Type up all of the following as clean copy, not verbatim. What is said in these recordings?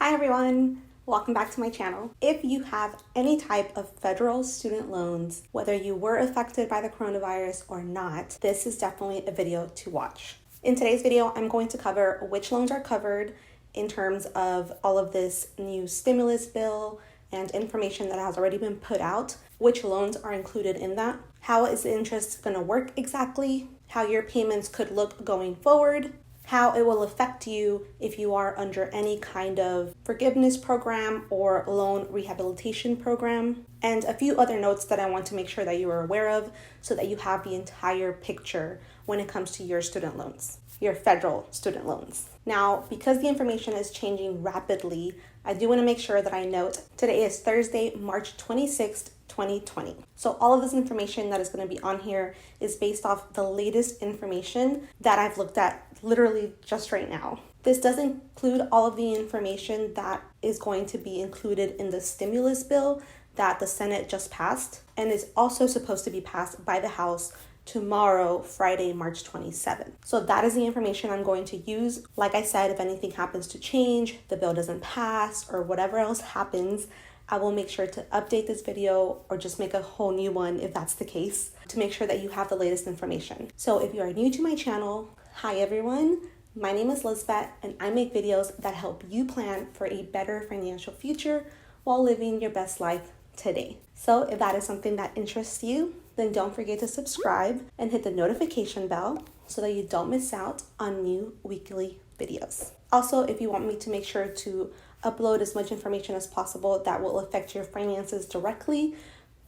Hi everyone, welcome back to my channel. If you have any type of federal student loans, whether you were affected by the coronavirus or not, this is definitely a video to watch. In today's video, I'm going to cover which loans are covered in terms of all of this new stimulus bill and information that has already been put out, which loans are included in that, how is the interest going to work exactly, how your payments could look going forward, how it will affect you if you are under any kind of forgiveness program or loan rehabilitation program, and a few other notes that I want to make sure that you are aware of so that you have the entire picture when it comes to your student loans, your federal student loans. Now, because the information is changing rapidly, I do want to make sure that I note today is Thursday, March 26th, 2020. So all of this information that is going to be on here is based off the latest information that I've looked at literally just right now. This does include all of the information that is going to be included in the stimulus bill that the Senate just passed and is also supposed to be passed by the House tomorrow, Friday, March 27th. So that is the information I'm going to use. Like I said, if anything happens to change, the bill doesn't pass, or whatever else happens, I will make sure to update this video or just make a whole new one if that's the case, to make sure that you have the latest information. So if you are new to my channel, hi everyone, my name is Lizbet and I make videos that help you plan for a better financial future while living your best life today. So if that is something that interests you, then don't forget to subscribe and hit the notification bell so that you don't miss out on new weekly videos. Also, if you want me to make sure to upload as much information as possible that will affect your finances directly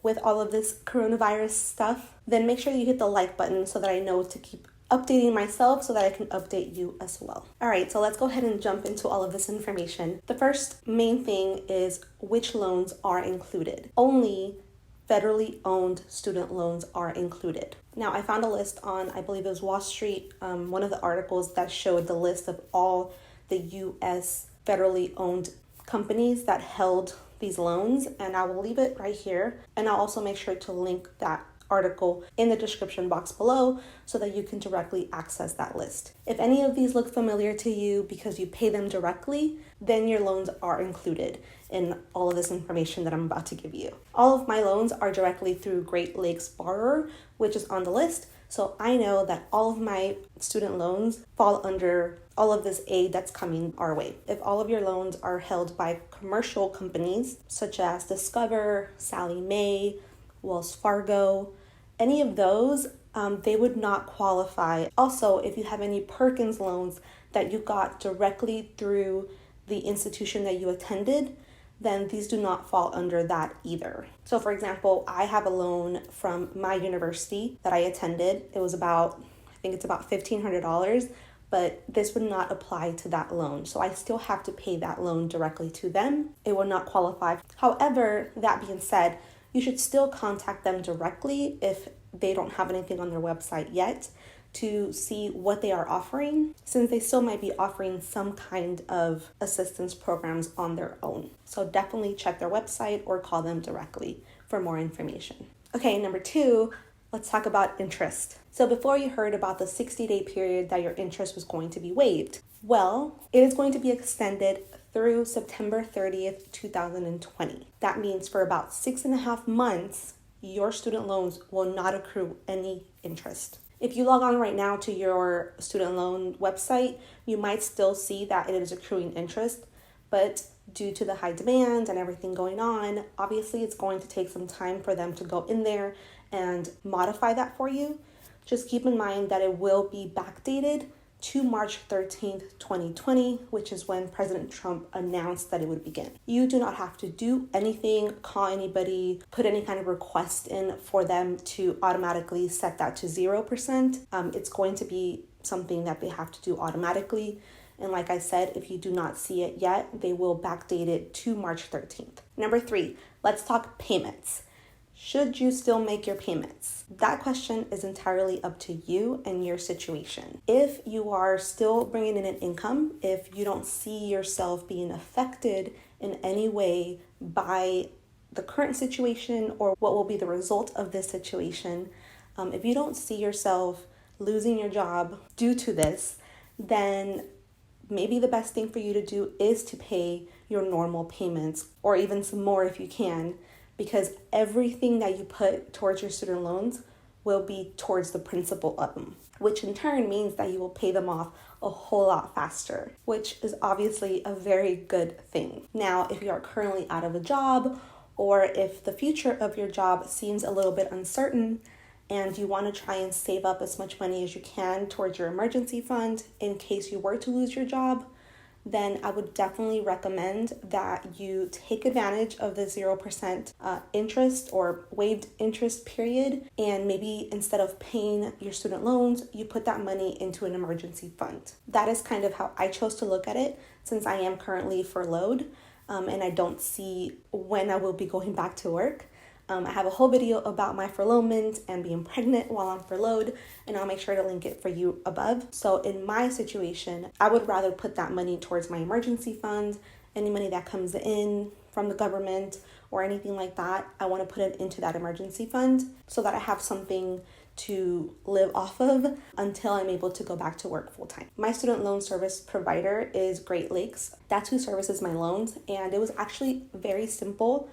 with all of this coronavirus stuff, then make sure you hit the like button so that I know to keep updating myself so that I can update you as well. All right, so let's go ahead and jump into all of this information. The first main thing is which loans are included. Only federally owned student loans are included. Now, I found a list on, I believe it was Wall Street, one of the articles that showed the list of all the U.S. federally owned companies that held these loans, and I will leave it right here, and I'll also make sure to link that article in the description box below so that you can directly access that list. If any of these look familiar to you because you pay them directly, then your loans are included in all of this information that I'm about to give you. All of my loans are directly through Great Lakes Borrower, which is on the list. So I know that all of my student loans fall under all of this aid that's coming our way. If all of your loans are held by commercial companies such as Discover, Sallie Mae, Wells Fargo, any of those, they would not qualify. Also, if you have any Perkins loans that you got directly through the institution that you attended, then these do not fall under that either. So for example, I have a loan from my university that I attended. It was about, I think it's about $1,500, but this would not apply to that loan. So I still have to pay that loan directly to them. It would not qualify. However, that being said, you should still contact them directly if they don't have anything on their website yet to see what they are offering, since they still might be offering some kind of assistance programs on their own. So definitely check their website or call them directly for more information. Okay, number 2, let's talk about interest. So before you heard about the 60-day period that your interest was going to be waived, well, it is going to be extended through September 30th, 2020. That means for about 6.5 months, your student loans will not accrue any interest. If you log on right now to your student loan website, you might still see that it is accruing interest, but due to the high demand and everything going on, obviously it's going to take some time for them to go in there and modify that for you. Just keep in mind that it will be backdated to March 13th, 2020, which is when President Trump announced that it would begin. You do not have to do anything, call anybody, put any kind of request in for them to automatically set that to 0%. It's going to be something that they have to do automatically. And like I said, if you do not see it yet, they will backdate it to March 13th. Number 3, let's talk payments. Should you still make your payments? That question is entirely up to you and your situation. If you are still bringing in an income, if you don't see yourself being affected in any way by the current situation or what will be the result of this situation, if you don't see yourself losing your job due to this, then maybe the best thing for you to do is to pay your normal payments, or even some more if you can, because everything that you put towards your student loans will be towards the principal of them, which in turn means that you will pay them off a whole lot faster, which is obviously a very good thing. Now, if you are currently out of a job, or if the future of your job seems a little bit uncertain, and you want to try and save up as much money as you can towards your emergency fund in case you were to lose your job, then I would definitely recommend that you take advantage of the 0% interest or waived interest period. And maybe instead of paying your student loans, you put that money into an emergency fund. That is kind of how I chose to look at it, since I am currently furloughed and I don't see when I will be going back to work. I have a whole video about my furloughment and being pregnant while I'm furloughed, and I'll make sure to link it for you above. So in my situation, I would rather put that money towards my emergency fund. Any money that comes in from the government or anything like that, I want to put it into that emergency fund so that I have something to live off of until I'm able to go back to work full time. My student loan service provider is Great Lakes. That's who services my loans, and it was actually very simple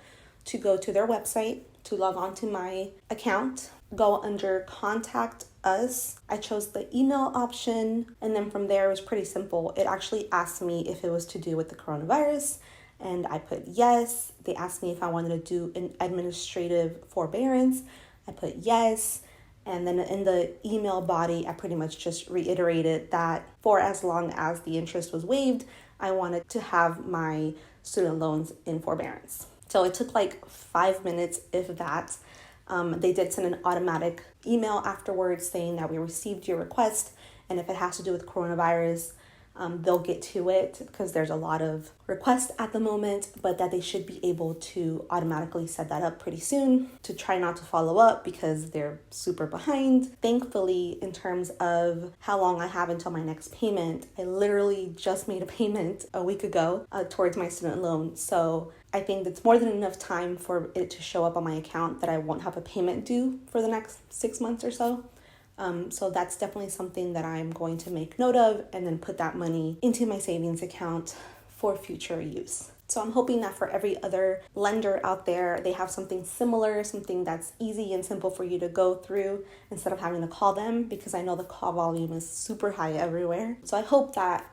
to go to their website, to log on to my account, go under Contact Us. I chose the email option, and then from there it was pretty simple. It actually asked me if it was to do with the coronavirus, and I put yes. They asked me if I wanted to do an administrative forbearance. I put yes. And then in the email body, I pretty much just reiterated that for as long as the interest was waived, I wanted to have my student loans in forbearance. So it took like 5 minutes, if that. They did send an automatic email afterwards saying that we received your request, and if it has to do with coronavirus, they'll get to it because there's a lot of requests at the moment, but that they should be able to automatically set that up pretty soon, to try not to follow up because they're super behind. Thankfully, in terms of how long I have until my next payment, I literally just made a payment a week ago towards my student loan. So I think that's more than enough time for it to show up on my account that I won't have a payment due for the next 6 months or so. So that's definitely something that I'm going to make note of and then put that money into my savings account for future use. So I'm hoping that for every other lender out there, they have something similar, something that's easy and simple for you to go through instead of having to call them, because I know the call volume is super high everywhere. So I hope that,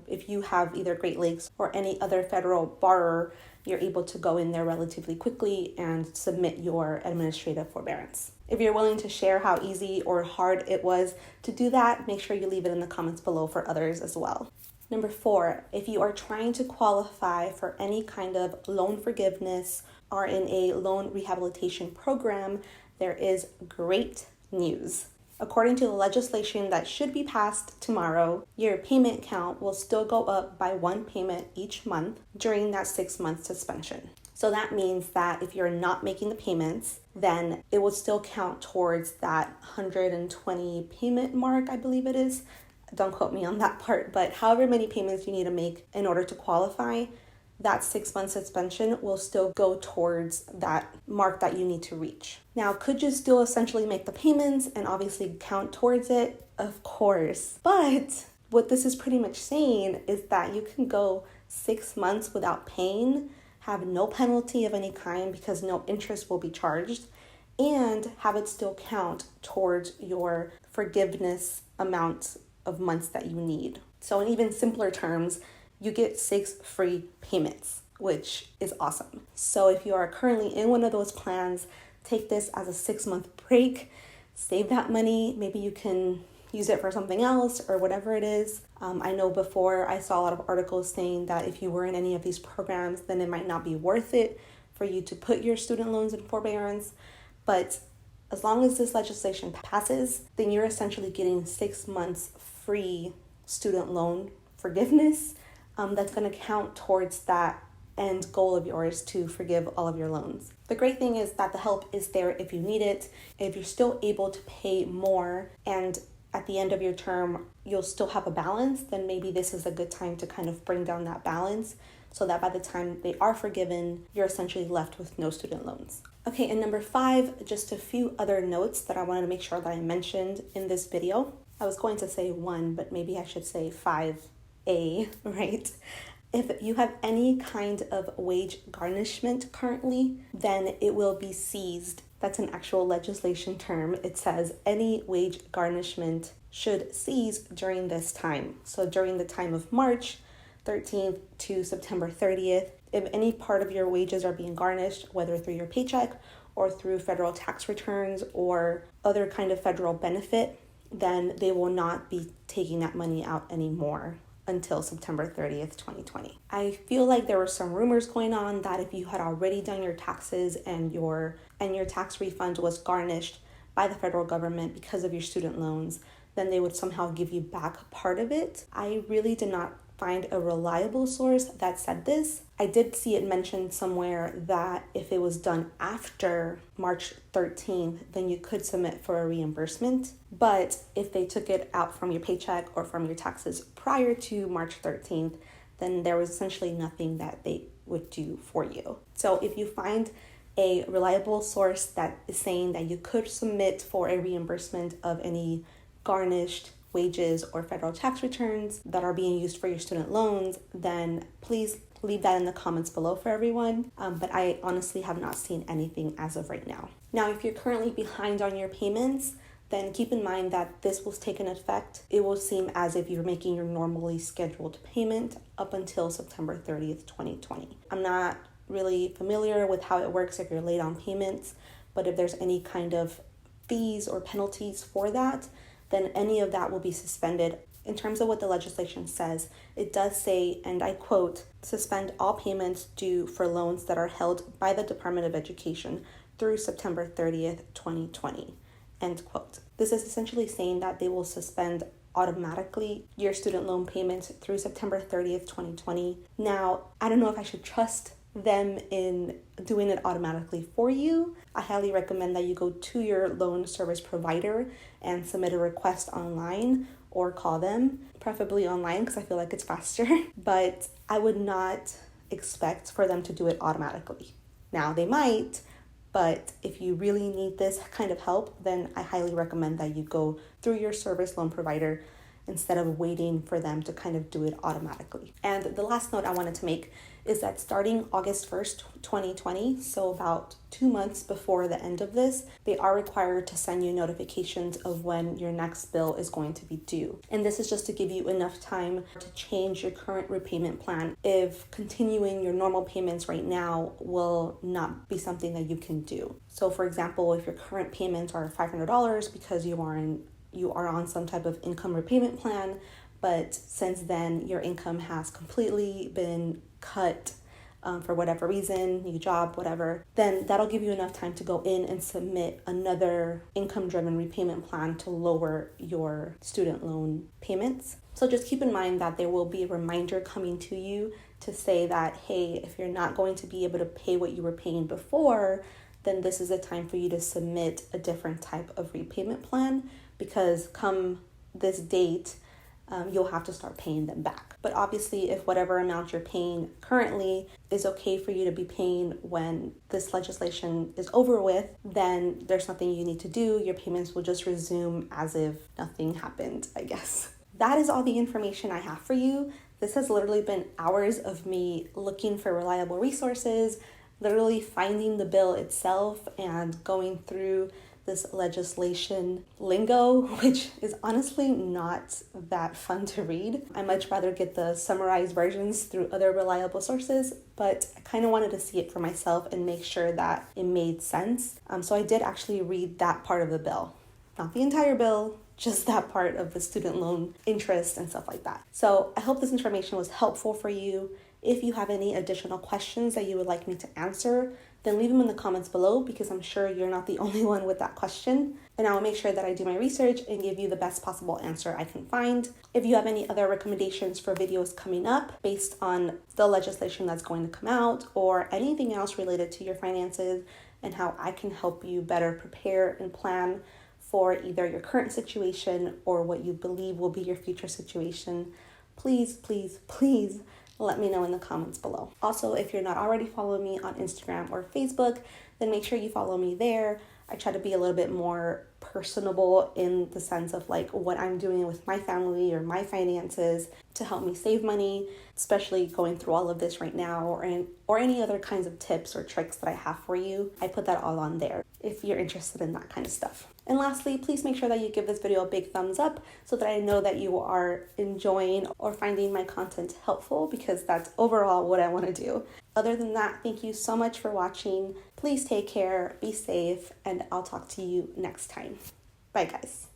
if you have either Great Lakes or any other federal borrower, you're able to go in there relatively quickly and submit your administrative forbearance. If you're willing to share how easy or hard it was to do that, make sure you leave it in the comments below for others as well. Number 4, if you are trying to qualify for any kind of loan forgiveness or in a loan rehabilitation program, there is great news. According to the legislation that should be passed tomorrow, your payment count will still go up by 1 payment each month during that 6-month suspension. So that means that if you're not making the payments, then it will still count towards that 120 payment mark, I believe it is. Don't quote me on that part, but however many payments you need to make in order to qualify, that 6-month suspension will still go towards that mark that you need to reach. Now, could you still essentially make the payments and obviously count towards it? Of course. But what this is pretty much saying is that you can go 6 months without paying, have no penalty of any kind because no interest will be charged, and have it still count towards your forgiveness amount of months that you need. So in even simpler terms, you get 6 free payments, which is awesome. So if you are currently in one of those plans, take this as a 6-month break, save that money. Maybe you can use it for something else or whatever it is. I know before I saw a lot of articles saying that if you were in any of these programs, then it might not be worth it for you to put your student loans in forbearance. But as long as this legislation passes, then you're essentially getting 6 months free student loan forgiveness. That's going to count towards that end goal of yours to forgive all of your loans. The great thing is that the help is there if you need it. If you're still able to pay more and at the end of your term you'll still have a balance, then maybe this is a good time to kind of bring down that balance so that by the time they are forgiven, you're essentially left with no student loans. Okay, and number 5, just a few other notes that I wanted to make sure that I mentioned in this video. I was going to say 1, but maybe I should say 5 right? If you have any kind of wage garnishment currently, then it will be seized. That's an actual legislation term. It says any wage garnishment should cease during this time. So during the time of March 13th to September 30th, if any part of your wages are being garnished, whether through your paycheck or through federal tax returns or other kind of federal benefit, then they will not be taking that money out anymore until September 30th, 2020. I feel like there were some rumors going on that if you had already done your taxes and your tax refund was garnished by the federal government because of your student loans, then they would somehow give you back part of it. I really did not find a reliable source that said this. I did see it mentioned somewhere that if it was done after March 13th, then you could submit for a reimbursement. But if they took it out from your paycheck or from your taxes prior to March 13th, then there was essentially nothing that they would do for you. So if you find a reliable source that is saying that you could submit for a reimbursement of any garnished wages or federal tax returns that are being used for your student loans, then please leave that in the comments below for everyone. But I honestly have not seen anything as of right now. Now, if you're currently behind on your payments, then keep in mind that this will take an effect. It will seem as if you're making your normally scheduled payment up until September 30th, 2020. I'm not really familiar with how it works if you're late on payments, but if there's any kind of fees or penalties for that, then any of that will be suspended. In terms of what the legislation says, it does say, and I quote, suspend all payments due for loans that are held by the Department of Education through September 30th, 2020, end quote. This is essentially saying that they will suspend automatically your student loan payments through September 30th, 2020. Now, I don't know if I should trust them in doing it automatically for you. I highly recommend that you go to your loan service provider and submit a request online or call them, preferably online because I feel like it's faster. But I would not expect for them to do it automatically. Now, they might, but if you really need this kind of help, then I highly recommend that you go through your service loan provider instead of waiting for them to kind of do it automatically. And the last note I wanted to make is that starting August 1st, 2020, so about 2 months before the end of this, they are required to send you notifications of when your next bill is going to be due. And this is just to give you enough time to change your current repayment plan if continuing your normal payments right now will not be something that you can do. So for example, if your current payments are $500 because you are on some type of income repayment plan, but since then your income has completely been cut for whatever reason, new job, whatever, then that'll give you enough time to go in and submit another income-driven repayment plan to lower your student loan payments. So just keep in mind that there will be a reminder coming to you to say that, hey, if you're not going to be able to pay what you were paying before, then this is a time for you to submit a different type of repayment plan, because come this date, you'll have to start paying them back. But obviously, if whatever amount you're paying currently is okay for you to be paying when this legislation is over with, then there's nothing you need to do. Your payments will just resume as if nothing happened, I guess. That is all the information I have for you. This has literally been hours of me looking for reliable resources, literally finding the bill itself and going through this legislation lingo, which is honestly not that fun to read. I much rather get the summarized versions through other reliable sources, but I kind of wanted to see it for myself and make sure that it made sense. So I did actually read that part of the bill, not the entire bill, just that part of the student loan interest and stuff like that. So I hope this information was helpful for you. If you have any additional questions that you would like me to answer, then leave them in the comments below, because I'm sure you're not the only one with that question. And I will make sure that I do my research and give you the best possible answer I can find. If you have any other recommendations for videos coming up based on the legislation that's going to come out, or anything else related to your finances and how I can help you better prepare and plan for either your current situation or what you believe will be your future situation, please, please, please let me know in the comments below. Also, if you're not already following me on Instagram or Facebook, then make sure you follow me there. I try to be a little bit more personable in the sense of like what I'm doing with my family or my finances to help me save money, especially going through all of this right now, or any other kinds of tips or tricks that I have for you. I put that all on there if you're interested in that kind of stuff. And lastly, please make sure that you give this video a big thumbs up so that I know that you are enjoying or finding my content helpful, because that's overall what I want to do. Other than that, thank you so much for watching. Please take care, be safe, and I'll talk to you next time. Bye, guys.